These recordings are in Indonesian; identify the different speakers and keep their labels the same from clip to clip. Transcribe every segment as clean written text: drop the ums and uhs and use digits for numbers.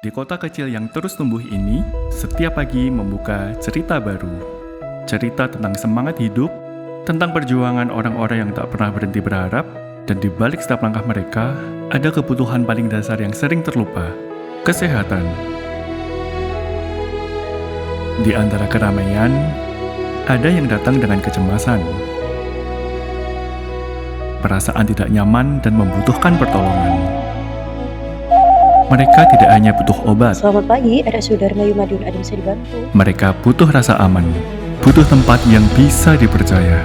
Speaker 1: Di kota kecil yang terus tumbuh ini, setiap pagi membuka cerita baru. Cerita tentang semangat hidup, tentang perjuangan orang-orang yang tak pernah berhenti berharap, dan di balik setiap langkah mereka, ada kebutuhan paling dasar yang sering terlupa, kesehatan. Di antara keramaian, ada yang datang dengan kecemasan, perasaan tidak nyaman dan membutuhkan pertolongan. Mereka tidak hanya butuh obat.
Speaker 2: Selamat pagi, RSU Dharma Yumadiun, ada bisa dibantu?
Speaker 1: Mereka butuh rasa aman, butuh tempat yang bisa dipercaya.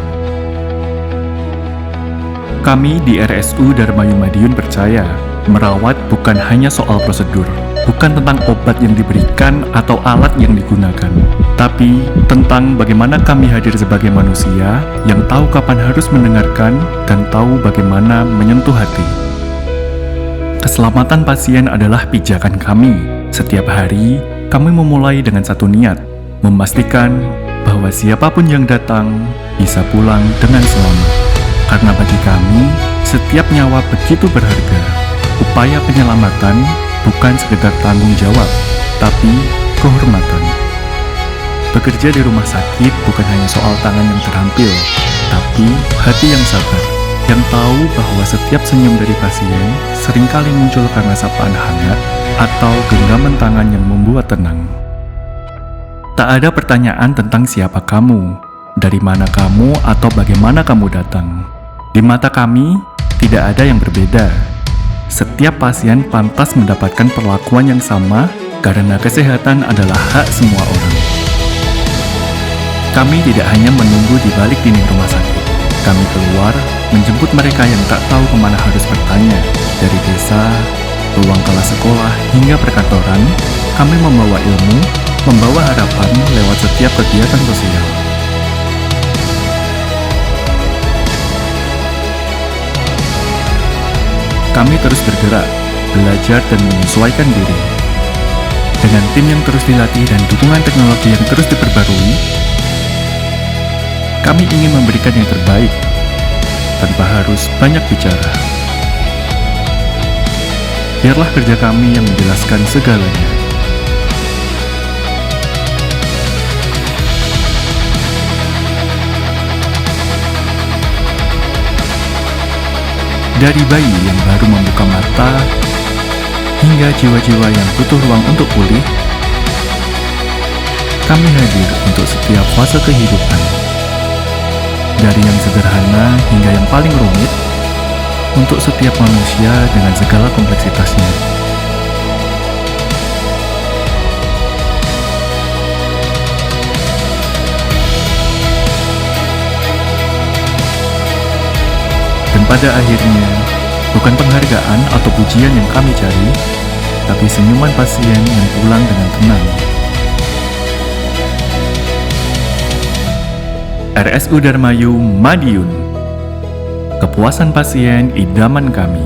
Speaker 1: Kami di RSU Dharma Yumadiun percaya, merawat bukan hanya soal prosedur, bukan tentang obat yang diberikan atau alat yang digunakan, tapi tentang bagaimana kami hadir sebagai manusia yang tahu kapan harus mendengarkan dan tahu bagaimana menyentuh hati. Keselamatan pasien adalah pijakan kami. Setiap hari, kami memulai dengan satu niat, memastikan bahwa siapapun yang datang bisa pulang dengan selamat. Karena bagi kami, setiap nyawa begitu berharga. Upaya penyelamatan bukan sekedar tanggung jawab, tapi kehormatan. Bekerja di rumah sakit bukan hanya soal tangan yang terampil, tapi hati yang sabar, yang tahu bahwa setiap senyum dari pasien seringkali muncul karena sapaan hangat atau genggaman tangan yang membuat tenang. Tak ada pertanyaan tentang siapa kamu, dari mana kamu, atau bagaimana kamu datang. Di mata kami, tidak ada yang berbeda. Setiap pasien pantas mendapatkan perlakuan yang sama karena kesehatan adalah hak semua orang. Kami tidak hanya menunggu di balik dinding rumah sakit. Kami keluar, menjemput mereka yang tak tahu kemana harus bertanya. Dari desa, ruang kelas sekolah, hingga perkantoran, kami membawa ilmu, membawa harapan lewat setiap kegiatan sosial. Kami terus bergerak, belajar dan menyesuaikan diri. Dengan tim yang terus dilatih dan dukungan teknologi yang terus diperbarui, kami ingin memberikan yang terbaik, tanpa harus banyak bicara. Biarlah kerja kami yang menjelaskan segalanya. Dari bayi yang baru membuka mata, hingga jiwa-jiwa yang butuh ruang untuk pulih, kami hadir untuk setiap fase kehidupan. Dari yang sederhana hingga yang paling rumit, untuk setiap manusia dengan segala kompleksitasnya. Dan pada akhirnya, bukan penghargaan atau pujian yang kami cari, tapi senyuman pasien yang pulang dengan tenang. RSU Dharma Yumadiun. Kepuasan pasien idaman kami.